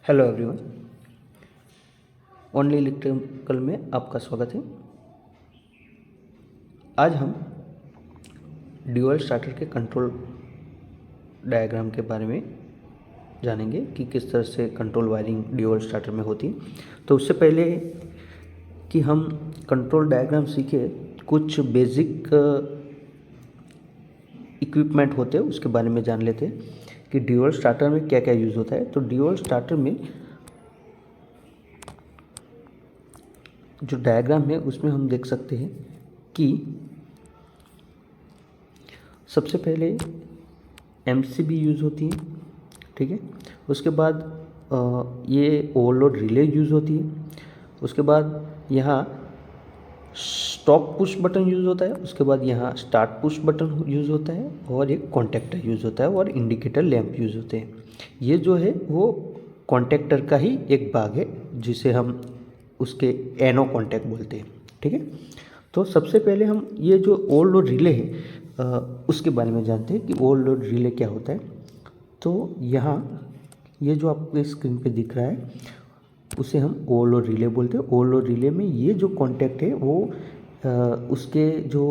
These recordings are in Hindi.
हेलो एवरीवन, ओनली इलेक्ट्रिकल में आपका स्वागत है। आज हम ड्यूअल स्टार्टर के कंट्रोल डायग्राम के बारे में जानेंगे कि किस तरह से कंट्रोल वायरिंग ड्यूअल स्टार्टर में होती है। तो उससे पहले कि हम कंट्रोल डायग्राम सीखे, कुछ बेसिक इक्विपमेंट होते हैं उसके बारे में जान लेते हैं कि ड्यूअल स्टार्टर में क्या क्या यूज़ होता है। तो ड्यूअल स्टार्टर में जो डायग्राम है उसमें हम देख सकते हैं कि सबसे पहले एमसीबी यूज़ होती है, ठीक है। उसके बाद ये ओवरलोड रिले यूज़ होती है। उसके बाद यहाँ स्टॉप पुश बटन यूज़ होता है। उसके बाद यहाँ स्टार्ट पुश बटन यूज़ होता है और एक कॉन्टेक्टर यूज़ होता है और इंडिकेटर लैंप यूज़ होते हैं। ये जो है वो कॉन्टेक्टर का ही एक भाग है जिसे हम उसके एनो कॉन्टैक्ट बोलते हैं, ठीक है। तो सबसे पहले हम ये जो ओवरलोड रिले है उसके बारे में जानते हैं कि ओवरलोड रिले क्या होता है। तो यहाँ ये जो आपको स्क्रीन पे दिख रहा है उसे हम ओवरलोड रिले बोलते हैं। ओवरलोड रिले में ये जो कॉन्टैक्ट है वो उसके जो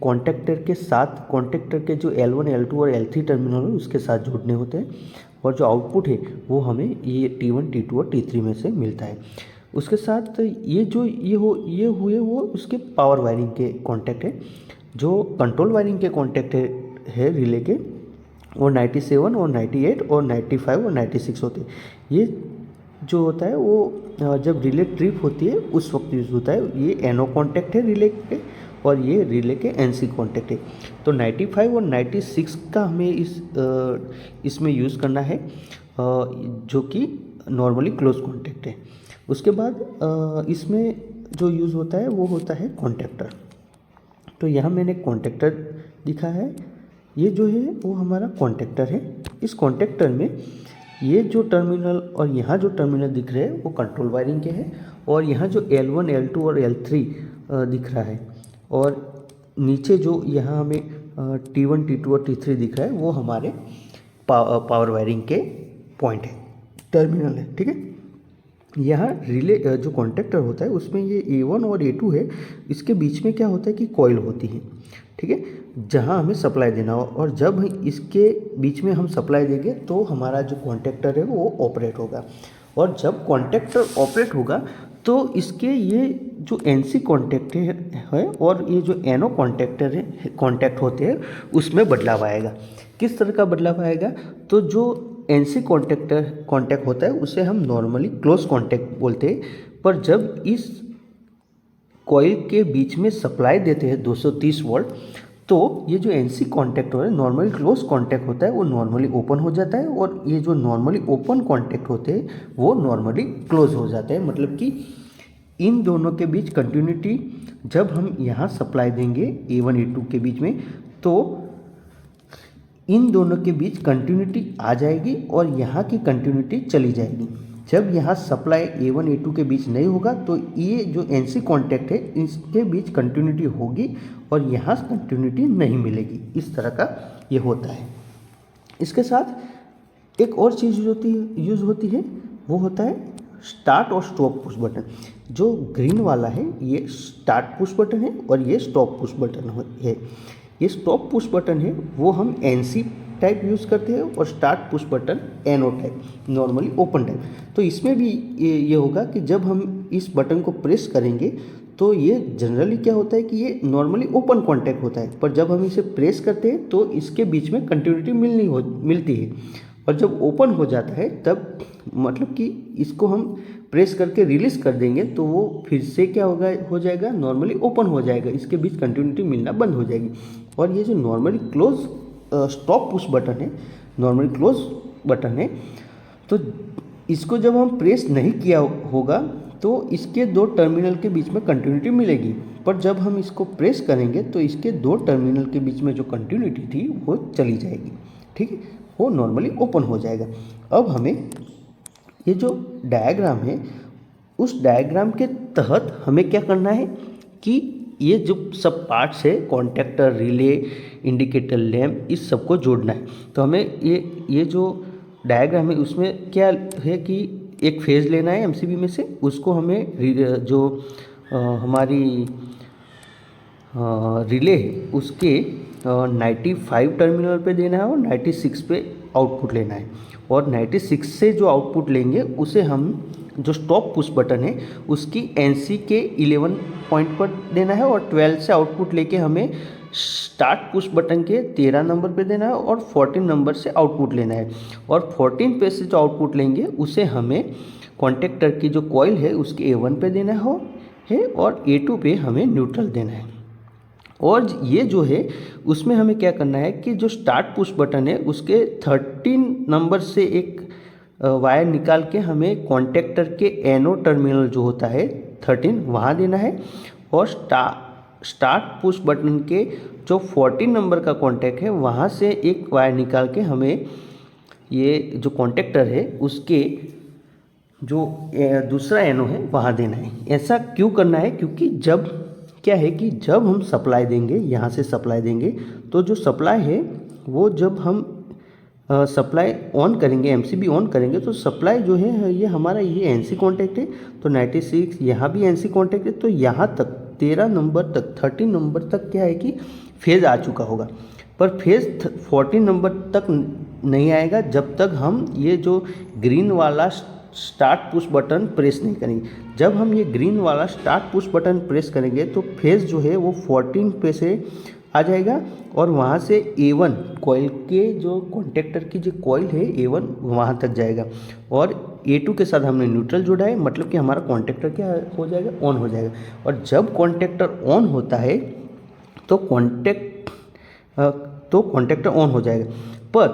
कॉन्टैक्टर के साथ कॉन्टैक्टर के जो L1 L2 और L3 टर्मिनल है उसके साथ जोड़ने होते हैं और जो आउटपुट है वो हमें ये T1 T2 और T3 में से मिलता है। उसके साथ ये हुए वो उसके पावर वायरिंग के कॉन्टैक्ट है। जो कंट्रोल वायरिंग के कॉन्टैक्ट है रिले के वो 97 और 98 और 95 और 96 होते हैं। ये जो होता है वो जब रिले ट्रिप होती है उस वक्त यूज़ होता है। ये एनो कॉन्टैक्ट है रिले के और ये रिले के एनसी कॉन्टैक्ट है। तो 95 और 96 का हमें इसमें यूज़ करना है जो कि नॉर्मली क्लोज कॉन्टैक्ट है। उसके बाद इसमें जो यूज़ होता है वो होता है कॉन्टैक्टर। तो यहाँ मैंने कॉन्टैक्टर दिखा है, ये जो है वो हमारा कॉन्टैक्टर है। इस कॉन्टैक्टर में ये जो टर्मिनल और यहाँ जो टर्मिनल दिख रहे हैं वो कंट्रोल वायरिंग के हैं और यहाँ जो L1 L2 और L3 दिख रहा है और नीचे जो यहाँ हमें T1 T2 और T3 दिख रहा है वो हमारे पावर वायरिंग के पॉइंट है, टर्मिनल है, ठीक है। यहाँ रिले जो कॉन्टैक्टर होता है उसमें ये A1 और A2 है, इसके बीच में क्या होता है कि कॉइल होती है, ठीक है, जहाँ हमें सप्लाई देना हो। और जब इसके बीच में हम सप्लाई देंगे तो हमारा जो कॉन्टैक्टर है वो ऑपरेट होगा और जब कॉन्टैक्टर ऑपरेट होगा तो इसके ये जो एनसी कॉन्टैक्ट है और ये जो एनो कॉन्टैक्टर है कॉन्टैक्ट होते हैं उसमें बदलाव आएगा। किस तरह का बदलाव आएगा? तो जो एनसी कॉन्टैक्ट होता है उसे हम नॉर्मली क्लोज कॉन्टैक्ट बोलते हैं, पर जब इस कॉइल के बीच में सप्लाई देते हैं 230 वोल्ट तो ये जो एनसी कॉन्टैक्ट है नॉर्मली क्लोज कॉन्टैक्ट होता है वो नॉर्मली ओपन हो जाता है और ये जो नॉर्मली ओपन कॉन्टैक्ट होते हैं वो नॉर्मली क्लोज हो जाते हैं। मतलब कि इन दोनों के बीच कंटिन्यूटी जब हम यहाँ सप्लाई देंगे A1 A2 के बीच में तो इन दोनों के बीच कंटिन्यूटी आ जाएगी और यहाँ की कंटिन्यूटी चली जाएगी। जब यहाँ सप्लाई A1 A2 के बीच नहीं होगा तो ये जो एनसी कॉन्टैक्ट है इसके बीच कंटिन्यूटी होगी और यहाँ कंटिन्यूटी नहीं मिलेगी। इस तरह का ये होता है। इसके साथ एक और चीज़ यूज़ होती है वो होता है स्टार्ट और स्टॉप पुश बटन। जो ग्रीन वाला है ये स्टार्ट पुश बटन है और ये स्टॉप पुश बटन है। ये स्टॉप पुश बटन है वो हम एनसी टाइप यूज़ करते हैं और स्टार्ट पुश बटन एनो टाइप, नॉर्मली ओपन टाइप। तो इसमें भी ये होगा कि जब हम इस बटन को प्रेस करेंगे तो ये जनरली क्या होता है कि ये नॉर्मली ओपन कॉन्टैक्ट होता है, पर जब हम इसे प्रेस करते हैं तो इसके बीच में कंटिन्यूटी मिलती है और जब ओपन हो जाता है तब मतलब कि इसको हम प्रेस करके रिलीज़ कर देंगे तो वो फिर से क्या हो जाएगा, नॉर्मली ओपन हो जाएगा, इसके बीच कंटिन्यूटी मिलना बंद हो जाएगी। और ये जो normally close stop push button है, नॉर्मली क्लोज बटन है, तो इसको जब हम प्रेस नहीं किया होगा तो इसके दो टर्मिनल के बीच में कंटिन्यूटी मिलेगी, पर जब हम इसको प्रेस करेंगे तो इसके दो टर्मिनल के बीच में जो कंटिन्यूटी थी वो चली जाएगी, ठीक है, वो नॉर्मली ओपन हो जाएगा। अब हमें ये जो डायग्राम है उस डायग्राम के तहत हमें क्या करना है कि ये जो सब पार्ट्स है कॉन्टैक्टर, रिले, इंडिकेटर लैंप, इस सबको जोड़ना है। तो हमें ये जो डायग्राम है उसमें क्या है कि एक फेज़ लेना है एमसीबी में से, उसको हमें जो हमारी रिले है उसके 95 टर्मिनल पे देना है और 96 पे आउटपुट लेना है। और 96 से जो आउटपुट लेंगे उसे हम जो स्टॉप पुश बटन है उसकी एनसी के 11 पॉइंट पर देना है और 12 से आउटपुट लेके हमें स्टार्ट पुश बटन के 13 नंबर पे देना है और 14 नंबर से आउटपुट लेना है। और 14 पे से जो आउटपुट लेंगे उसे हमें कॉन्टेक्टर की जो कॉइल है उसके A1 पे देना है और A2 पे हमें न्यूट्रल देना है। और ये जो है उसमें हमें क्या करना है कि जो स्टार्ट पुश बटन है उसके 13 नंबर से एक वायर निकाल के हमें कॉन्टेक्टर के एनो टर्मिनल जो होता है 13 वहाँ देना है। और स्टार्ट पुश बटन के जो 14 नंबर का कॉन्टैक्ट है वहाँ से एक वायर निकाल के हमें ये जो कॉन्टेक्टर है उसके जो दूसरा एनो है वहाँ देना है। ऐसा क्यों करना है? क्योंकि जब क्या है कि जब हम सप्लाई देंगे, यहाँ से सप्लाई देंगे, तो जो सप्लाई है वो जब हम सप्लाई ऑन करेंगे, एमसीबी ऑन करेंगे, तो सप्लाई जो है ये हमारा ये एनसी कॉन्टैक्ट है, तो 96 यहाँ भी एनसी कॉन्टैक्ट है, तो यहाँ तक 13 नंबर तक 13 नंबर तक क्या है कि फेज़ आ चुका होगा। पर फेज़ 14 नंबर तक नहीं आएगा जब तक हम ये जो ग्रीन वाला स्टार्ट पुश बटन प्रेस नहीं करेंगे। जब हम ये ग्रीन वाला स्टार्ट पुश बटन प्रेस करेंगे तो फेज़ जो है वो 14 पे से आ जाएगा और वहाँ से A1 कॉइल के जो कॉन्टेक्टर की जो कॉइल है A1 वहाँ तक जाएगा और A2 के साथ हमने न्यूट्रल जोड़ा है, मतलब कि हमारा कॉन्टेक्टर क्या हो जाएगा, ऑन हो जाएगा। और जब कॉन्टेक्टर ऑन होता है तो कॉन्टेक्टर ऑन हो जाएगा। पर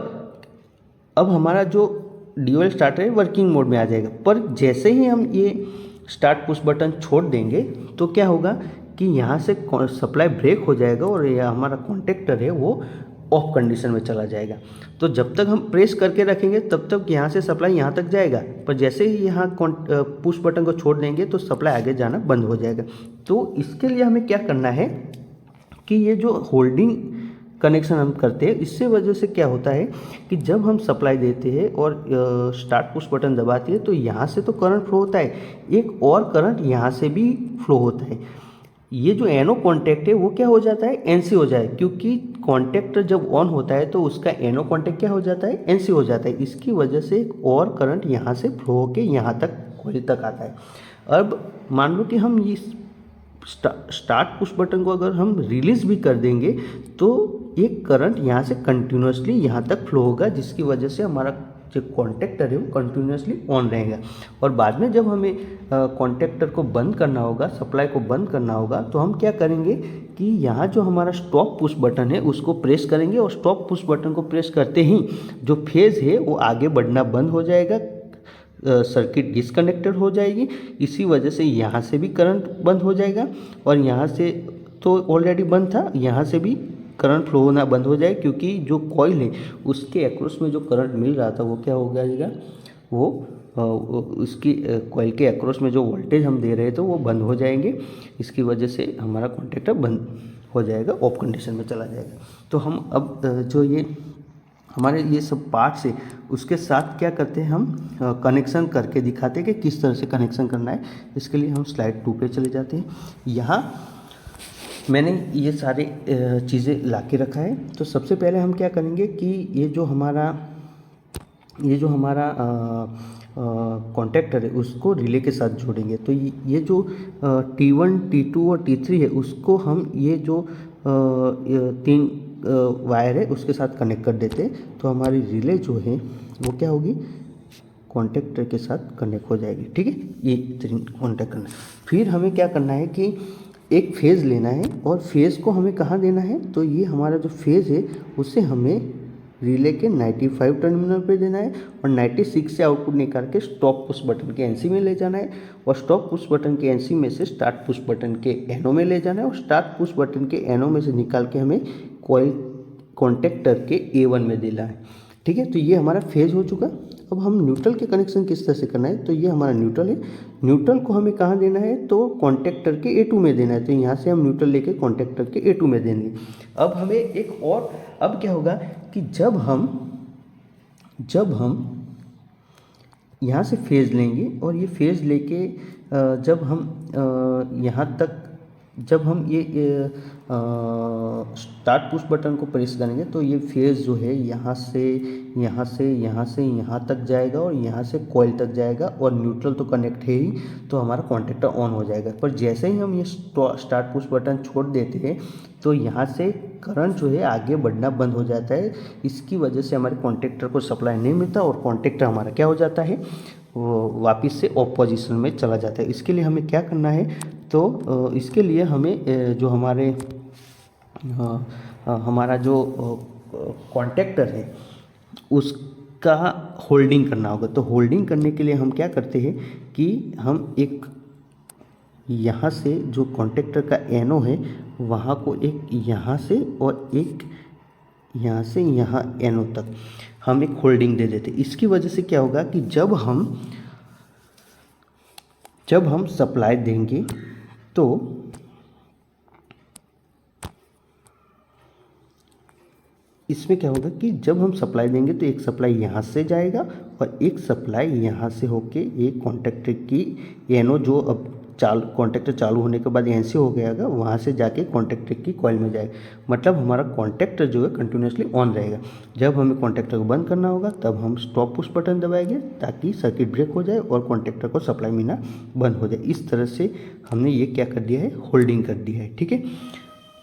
अब हमारा जो ड्यूअल स्टार्टर है वर्किंग मोड में आ जाएगा। पर जैसे ही हम ये स्टार्ट पुश बटन छोड़ देंगे तो क्या होगा कि यहाँ से सप्लाई ब्रेक हो जाएगा और ये हमारा कॉन्टेक्टर है वो ऑफ कंडीशन में चला जाएगा। तो जब तक हम प्रेस करके रखेंगे तब तक यहाँ से सप्लाई यहाँ तक जाएगा, पर जैसे ही यहाँ पुश बटन को छोड़ देंगे तो सप्लाई आगे जाना बंद हो जाएगा। तो इसके लिए हमें क्या करना है कि ये जो होल्डिंग कनेक्शन हम करते हैं इससे वजह से क्या होता है कि जब हम सप्लाई देते हैं और स्टार्ट पुश बटन दबाते हैं तो यहाँ से तो करंट फ्लो होता है, एक और करंट यहाँ से भी फ्लो होता है। ये जो एनो कॉन्टैक्ट है वो क्या हो जाता है, एनसी हो जाए, क्योंकि कॉन्टैक्टर जब ऑन होता है तो उसका एनो कॉन्टैक्ट क्या हो जाता है, एनसी हो जाता है। इसकी वजह से एक और करंट यहाँ से फ्लो होके यहाँ तक कॉइल तक आता है। अब मान लो कि हम ये स्टार्ट पुश बटन को अगर हम रिलीज़ भी कर देंगे तो एक करंट यहाँ से कंटिन्यूसली यहाँ तक फ्लो होगा, जिसकी वजह से हमारा जो कॉन्टेक्टर है वो कंटिन्यूसली ऑन रहेगा। और बाद में जब हमें कॉन्टेक्टर को बंद करना होगा, सप्लाई को बंद करना होगा, तो हम क्या करेंगे कि यहाँ जो हमारा स्टॉप पुश बटन है उसको प्रेस करेंगे और स्टॉप पुश बटन को प्रेस करते ही जो फेज़ है वो आगे बढ़ना बंद हो जाएगा, सर्किट डिस्कनेक्टेड हो जाएगी। इसी वजह से यहाँ से भी करंट बंद हो जाएगा और यहाँ से तो ऑलरेडी बंद था, यहाँ से भी करंट फ्लो होना बंद हो जाए, क्योंकि जो कॉइल है उसके अक्रॉस में जो करंट मिल रहा था वो क्या हो जाएगा, वो उसकी कॉइल के अक्रॉस में जो वोल्टेज हम दे रहे थे वो बंद हो जाएंगे। इसकी वजह से हमारा कॉन्टेक्टर बंद हो जाएगा, ऑफ कंडीशन में चला जाएगा। तो हम अब जो ये हमारे ये सब पार्ट्स है उसके साथ क्या करते हैं, हम कनेक्शन करके दिखाते हैं कि किस तरह से कनेक्शन करना है। इसके लिए हम स्लाइड 2 पे चले जाते हैं। यहाँ मैंने ये सारे चीज़ें ला के रखा है। तो सबसे पहले हम क्या करेंगे कि ये जो हमारा कॉन्टेक्टर है उसको रिले के साथ जोड़ेंगे। तो ये जो T1, T2 और T3 है उसको हम ये जो 3 वायर है उसके साथ कनेक्ट कर देते हैं। तो हमारी रिले जो है वो क्या होगी, कॉन्टेक्टर के साथ कनेक्ट हो जाएगी। ठीक है, ये 3 कॉन्टेक्ट करना है। फिर हमें क्या करना है कि एक फेज़ लेना है और फेज़ को हमें कहाँ देना है, तो ये हमारा जो फेज़ है उसे हमें रिले के 95 टर्मिनल पे देना है और 96 से आउटपुट निकाल के स्टॉप पुश बटन के एनसी में ले जाना है और स्टॉप पुश बटन के एनसी में से स्टार्ट पुश बटन के एनो में ले जाना है और स्टार्ट पुश बटन के एनो में से निकाल के हमें कॉइल कॉन्टेक्टर के A1 में देना है। ठीक है, तो ये हमारा फेज़ हो चुका। अब हम न्यूट्रल के कनेक्शन किस तरह से करना है, तो ये हमारा न्यूट्रल है। न्यूट्रल को हमें कहाँ देना है, तो कॉन्टेक्टर के A2 में देना है। तो यहाँ से हम न्यूट्रल लेके कॉन्टेक्टर के A2 में देंगे। अब हमें एक और, अब क्या होगा कि जब हम यहाँ से फेज़ लेंगे और ये फेज़ लेके जब हम यहाँ तक जब हम ये स्टार्ट पुश बटन को प्रेस करेंगे तो ये फेज़ जो है यहाँ से यहाँ से यहाँ से यहाँ तक जाएगा और यहाँ से कॉइल तक जाएगा और न्यूट्रल तो कनेक्ट है ही, तो हमारा कॉन्टेक्टर ऑन हो जाएगा। पर जैसे ही हम ये स्टार्ट पुश बटन छोड़ देते हैं तो यहाँ से करंट जो है आगे बढ़ना बंद हो जाता है। इसकी वजह से हमारे कॉन्टेक्टर को सप्लाई नहीं मिलता और कॉन्टेक्टर हमारा क्या हो जाता है, वो वापस से ऑफ पोजीशन में चला जाता है। इसके लिए हमें क्या करना है, तो इसके लिए हमें जो हमारा जो कॉन्टेक्टर है उसका होल्डिंग करना होगा। तो होल्डिंग करने के लिए हम क्या करते हैं कि हम एक यहाँ से जो कॉन्टेक्टर का एनो है वहाँ को एक यहाँ से और एक यहाँ से यहाँ एनो तक हम एक होल्डिंग दे देते। इसकी वजह से क्या होगा कि जब हम सप्लाई देंगे तो इसमें क्या होगा कि जब हम सप्लाई देंगे तो एक सप्लाई यहाँ से जाएगा और एक सप्लाई यहाँ से होके एक कॉन्टेक्टर की एनो जो अब कॉन्टेक्टर चालू होने के बाद एनसी हो गया वहाँ से जाके कॉन्टेक्टर की कॉइल में जाएगा। मतलब हमारा कॉन्टेक्टर जो है कंटिन्यूसली ऑन रहेगा। जब हमें कॉन्टेक्टर को बंद करना होगा तब हम स्टॉप पुश बटन दबाएंगे ताकि सर्किट ब्रेक हो जाए और कॉन्टेक्टर को सप्लाई मिलना बंद हो जाए। इस तरह से हमने ये क्या कर दिया है, होल्डिंग कर दिया है। ठीक है,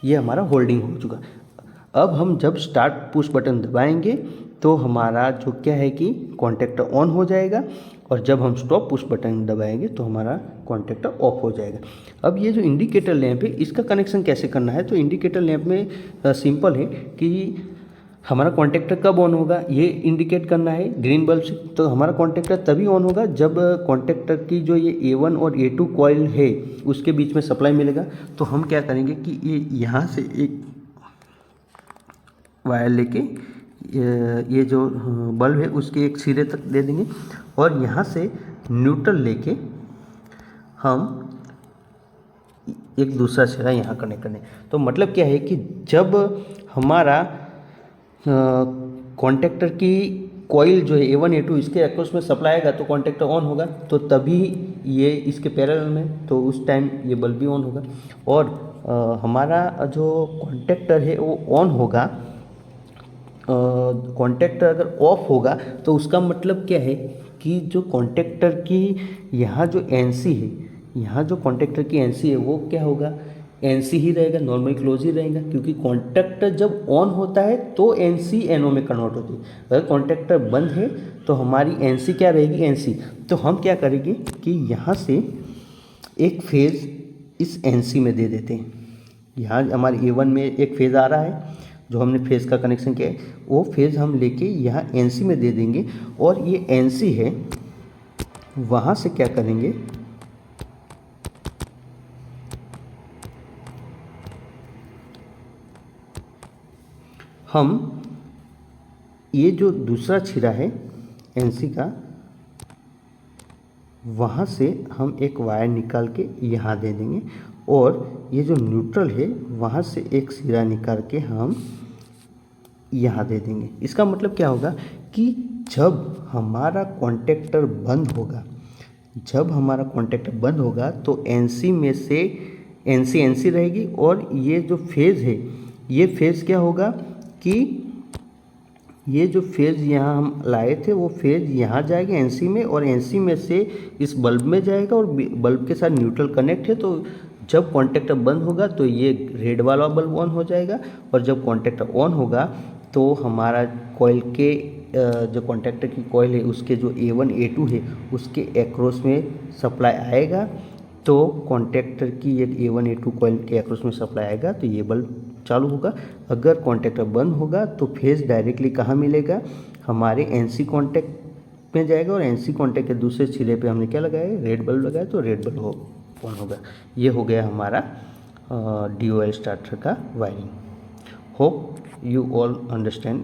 ये हमारा होल्डिंग हो चुका। अब हम जब स्टार्ट पुश बटन दबाएंगे तो हमारा जो क्या है कि कॉन्टेक्टर ऑन हो जाएगा और जब हम स्टॉप पुश बटन दबाएंगे तो हमारा कॉन्टेक्टर ऑफ हो जाएगा। अब ये जो इंडिकेटर लैंप है इसका कनेक्शन कैसे करना है, तो इंडिकेटर लैंप में सिंपल है कि हमारा कॉन्टेक्टर कब ऑन होगा ये इंडिकेट करना है ग्रीन बल्ब से। तो हमारा कॉन्टेक्टर तभी ऑन होगा जब कॉन्टेक्टर की जो ये A1 और A2 कॉइल है उसके बीच में सप्लाई मिलेगा। तो हम क्या करेंगे कि ये यहाँ से एक वायर लेके ये जो बल्ब है उसके एक सिरे तक दे देंगे और यहाँ से न्यूट्रल लेके हम एक दूसरा सिरा यहाँ कनेक्ट करने। तो मतलब क्या है कि जब हमारा कॉन्टेक्टर की कॉइल जो है A1 A2 इसके अक्रॉस में सप्लाई आएगा तो कॉन्टेक्टर ऑन होगा, तो तभी ये इसके पैरेलल में, तो उस टाइम ये बल्ब भी ऑन होगा। और हमारा जो कॉन्टेक्टर है वो ऑन होगा। कॉन्टेक्टर अगर ऑफ होगा तो उसका मतलब क्या है कि जो कॉन्टेक्टर की यहाँ जो एनसी है, यहाँ जो कॉन्टेक्टर की एनसी है वो क्या होगा, एनसी ही रहेगा, नॉर्मल क्लोज ही रहेगा। क्योंकि कॉन्टेक्टर जब ऑन होता है तो एनसी एनओ में कन्वर्ट होती है। अगर कॉन्टेक्टर बंद है तो हमारी एनसी क्या रहेगी, एनसी। तो हम क्या करेंगे कि यहाँ से एक फेज़ इस एनसी में दे देते हैं। यहाँ हमारे A1 में एक फेज़ आ रहा है जो हमने फेज़ का कनेक्शन किया है, वो फेज़ हम लेके यहाँ एनसी में दे देंगे और ये एनसी है वहाँ से क्या करेंगे, हम ये जो दूसरा छिरा है एनसी का वहाँ से हम एक वायर निकाल के यहाँ दे देंगे और ये जो न्यूट्रल है वहाँ से एक सिरा निकाल के हम यहाँ दे देंगे। इसका मतलब क्या होगा कि जब हमारा कॉन्टेक्टर बंद होगा तो एनसी में से एनसी रहेगी और ये जो फेज़ है ये फेज़ क्या होगा कि ये जो फेज़ यहाँ हम लाए थे वो फेज़ यहाँ जाएगा एनसी में और एनसी में से इस बल्ब में जाएगा और बल्ब के साथ न्यूट्रल कनेक्ट है। तो जब कॉन्टेक्टर बंद होगा तो ये रेड वाला बल्ब ऑन हो जाएगा और जब कॉन्टेक्टर ऑन होगा तो हमारा कॉइल के जो कॉन्टेक्टर की कॉइल है उसके जो A1 A2 है उसके एक्रॉस में सप्लाई आएगा। तो कॉन्टेक्टर की एक A1 A2 कॉइल के एक्रॉस में सप्लाई आएगा तो ये बल्ब चालू होगा। अगर कॉन्टेक्टर बंद होगा तो फेज़ डायरेक्टली कहाँ मिलेगा, हमारे एनसी कॉन्टेक्ट में जाएगा और एनसी कॉन्टेक्ट के दूसरे सिरे पे हमने क्या लगाया, रेड बल्ब लगाया, तो रेड बल्ब ऑन होगा। ये हो गया हमारा DOL स्टार्टर का wiring. Hope you all understand